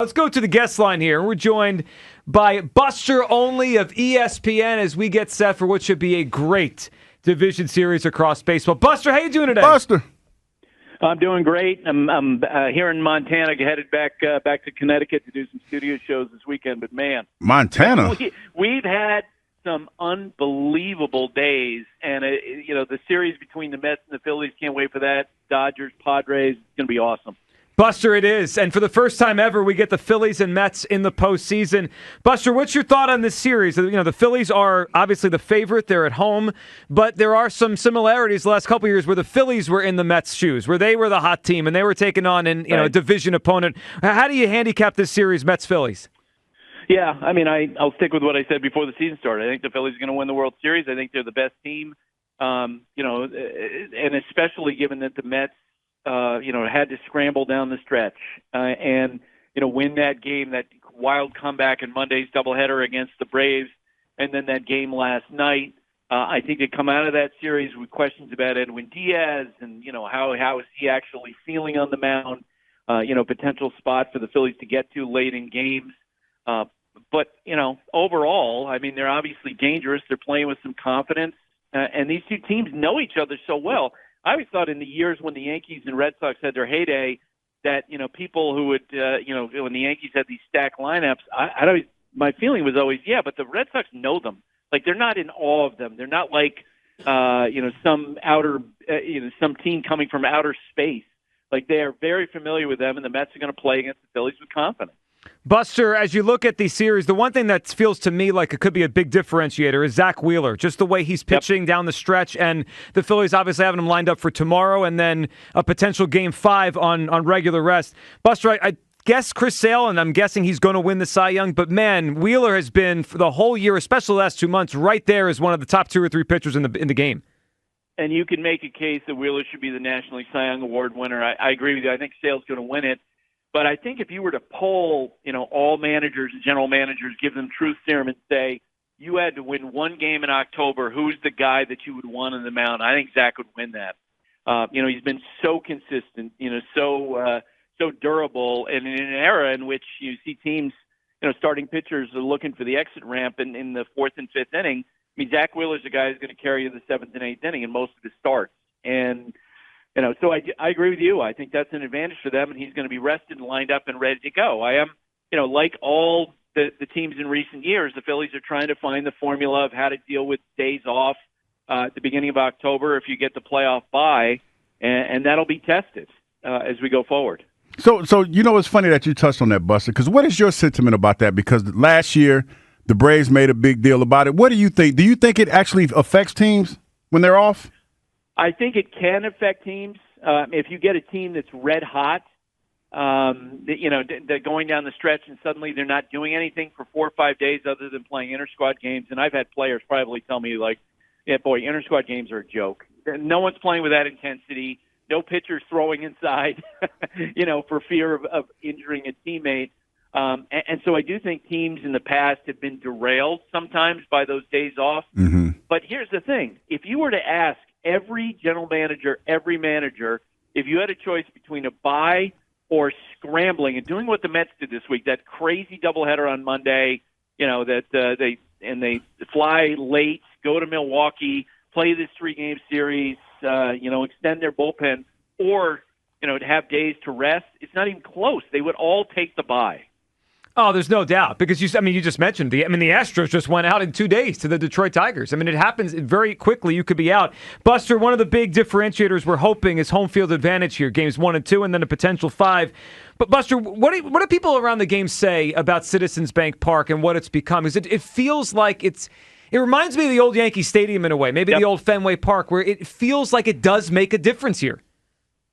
Let's go to the guest line here. We're joined by Buster Olney of ESPN as we get set for what should be a great division series across baseball. Buster, how you doing today? Buster. I'm doing great. I'm here in Montana, headed back to Connecticut to do some studio shows this weekend. But, man. Montana? We've had some unbelievable days. And, the series between the Mets and the Phillies, can't wait for that. Dodgers, Padres, it's going to be awesome. Buster, it is. And for the first time ever, we get the Phillies and Mets in the postseason. Buster, what's your thought on this series? The Phillies are obviously the favorite. They're at home. But there are some similarities the last couple of years where the Phillies were in the Mets' shoes, where they were the hot team and they were taking on a division opponent. How do you handicap this series, Mets-Phillies? Yeah, I mean, I'll stick with what I said before the season started. I think the Phillies are going to win the World Series. I think they're the best team, and especially given that the Mets had to scramble down the stretch and win that game, that wild comeback in Monday's doubleheader against the Braves, and then that game last night. I think they come out of that series with questions about Edwin Diaz and how is he actually feeling on the mound. Potential spot for the Phillies to get to late in games. But overall, I mean, they're obviously dangerous. They're playing with some confidence, and these two teams know each other so well. I always thought in the years when the Yankees and Red Sox had their heyday that, people who would, when the Yankees had these stacked lineups, my feeling was always, but the Red Sox know them. Like, they're not in awe of them. They're not like, some some team coming from outer space. Like, they are very familiar with them, and the Mets are going to play against the Phillies with confidence. Buster, as you look at these series, the one thing that feels to me like it could be a big differentiator is Zach Wheeler, just the way he's pitching down the stretch, and the Phillies obviously having him lined up for tomorrow and then a potential Game 5 on regular rest. Buster, I guess Chris Sale, and I'm guessing he's going to win the Cy Young, but man, Wheeler has been for the whole year, especially the last 2 months, right there as one of the top 2 or 3 pitchers in the game. And you can make a case that Wheeler should be the National Cy Young Award winner. I agree with you. I think Sale's going to win it. But I think if you were to poll, all managers and general managers, give them truth serum and say, you had to win one game in October, who's the guy that you would want on the mound? I think Zach would win that. He's been so consistent, so durable, and in an era in which you see teams, starting pitchers are looking for the exit ramp in the 4th and 5th inning. I mean, Zach Wheeler's a guy who's going to carry you the 7th and 8th inning in most of his starts. And so I agree with you. I think that's an advantage for them, and he's going to be rested and lined up and ready to go. I am, like all the teams in recent years, the Phillies are trying to find the formula of how to deal with days off at the beginning of October if you get the playoff bye, and that'll be tested as we go forward. So it's funny that you touched on that, Buster, because what is your sentiment about that? Because last year the Braves made a big deal about it. What do you think? Do you think it actually affects teams when they're off? I think it can affect teams. If you get a team that's red hot, they're going down the stretch and suddenly they're not doing anything for 4 or 5 days other than playing inter-squad games. And I've had players probably tell me, like, inter-squad games are a joke. No one's playing with that intensity. No pitchers throwing inside, for fear of injuring a teammate. And so I do think teams in the past have been derailed sometimes by those days off. Mm-hmm. But here's the thing. If you were to ask every general manager, every manager, if you had a choice between a bye or scrambling and doing what the Mets did this week, that crazy doubleheader on Monday, they fly late, go to Milwaukee, play this 3-game series, extend their bullpen, or, to have days to rest, it's not even close. They would all take the bye. Oh, there's no doubt because you just mentioned the Astros just went out in 2 days to the Detroit Tigers. I mean, it happens very quickly. You could be out. Buster, one of the big differentiators we're hoping is home field advantage here, games 1 and 2, and then a potential 5. But Buster, what do people around the game say about Citizens Bank Park and what it's become? Because it feels like it reminds me of the old Yankee Stadium in a way, maybe the old Fenway Park, where it feels like it does make a difference here.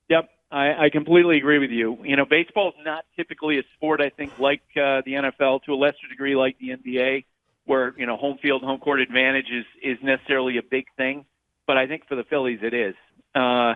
Yep. I completely agree with you. Baseball is not typically a sport, I think, like the NFL, to a lesser degree like the NBA, where, home field, home court advantage is necessarily a big thing. But I think for the Phillies it is. I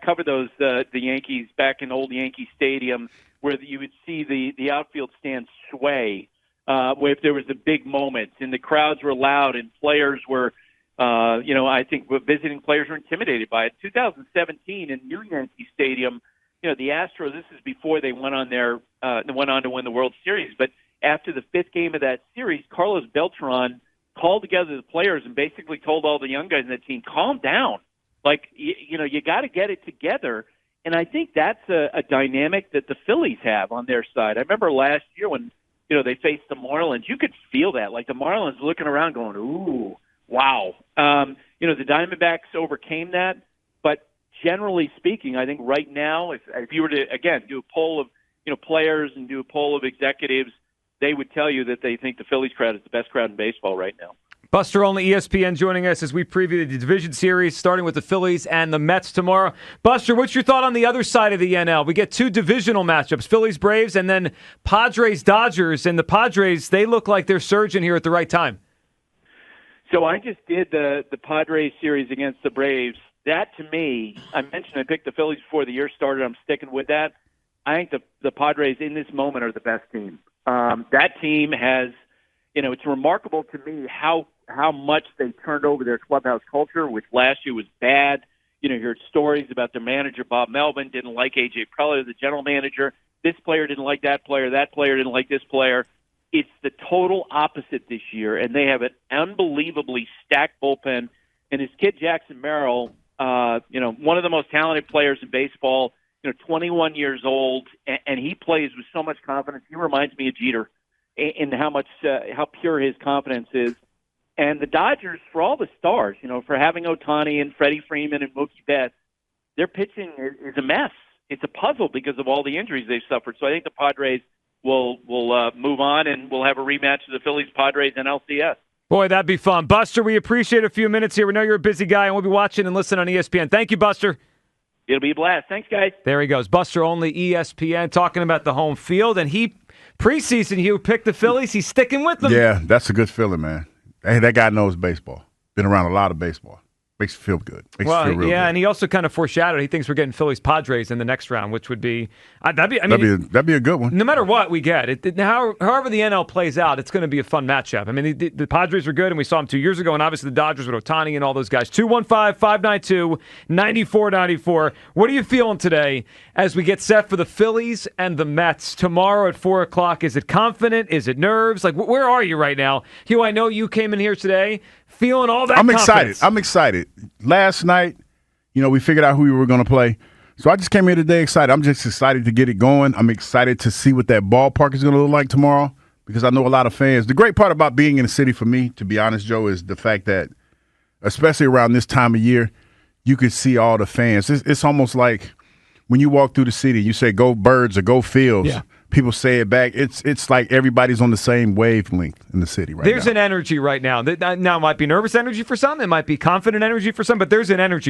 covered those the Yankees back in old Yankee Stadium where you would see the outfield stand sway where if there was a big moment and the crowds were loud and players were I think visiting players were intimidated by it. 2017 in New Yankee Stadium, the Astros. This is before they went on to win the World Series. But after the fifth game of that series, Carlos Beltran called together the players and basically told all the young guys in the team, calm down. Like, you got to get it together. And I think that's a dynamic that the Phillies have on their side. I remember last year when, they faced the Marlins, you could feel that. Like the Marlins looking around going, ooh, wow. The Diamondbacks overcame that. But generally speaking, I think right now, if you were to, again, do a poll of, players and do a poll of executives, they would tell you that they think the Phillies crowd is the best crowd in baseball right now. Buster Olney, ESPN, joining us as we preview the division series, starting with the Phillies and the Mets tomorrow. Buster, what's your thought on the other side of the NL? We get two divisional matchups, Phillies-Braves, and then Padres-Dodgers. And the Padres, they look like they're surging here at the right time. So I just did the Padres series against the Braves. That, to me, I mentioned I picked the Phillies before the year started. I'm sticking with that. I think the Padres in this moment are the best team. That team has, it's remarkable to me how much they turned over their clubhouse culture, which last year was bad. You heard stories about their manager, Bob Melvin, didn't like A.J. Preller, the general manager. This player didn't like that player didn't like this player. It's the total opposite this year, and they have an unbelievably stacked bullpen. And his kid, Jackson Merrill, one of the most talented players in baseball, 21 years old, and he plays with so much confidence. He reminds me of Jeter in how pure his confidence is. And the Dodgers, for all the stars, for having Ohtani and Freddie Freeman and Mookie Betts, their pitching is a mess. It's a puzzle because of all the injuries they've suffered. So I think the Padres will move on, and we'll have a rematch of the Phillies-Padres and LCS. Boy, that'd be fun. Buster, we appreciate a few minutes here. We know you're a busy guy, and we'll be watching and listening on ESPN. Thank you, Buster. It'll be a blast. Thanks, guys. There he goes. Buster Olney, ESPN, talking about the home field. And preseason, he picked the Phillies. He's sticking with them. Yeah, that's a good feeling, man. Hey, that guy knows baseball. Been around a lot of baseball. Makes you feel good. Makes you feel real good. And he also kind of foreshadowed he thinks we're getting Phillies-Padres in the next round, which would be that'd be a good one. No matter what we get, however the NL plays out, it's going to be a fun matchup. I mean, the Padres were good, and we saw them 2 years ago, and obviously the Dodgers with Ohtani and all those guys. 215-592-9494. What are you feeling today as we get set for the Phillies and the Mets tomorrow at 4 o'clock? Is it confident? Is it nerves? Like, where are you right now? Hugh, I know you came in here today feeling all that confidence. I'm excited. Last night, we figured out who we were going to play. So I just came here today excited. I'm just excited to get it going. I'm excited to see what that ballpark is going to look like tomorrow because I know a lot of fans. The great part about being in the city for me, to be honest, Joe, is the fact that, especially around this time of year, you can see all the fans. It's almost like when you walk through the city, you say, go Birds or go Fields. Yeah. People say it back. It's like everybody's on the same wavelength in the city right now. There's an energy right now. Now, it might be nervous energy for some. It might be confident energy for some. But there's an energy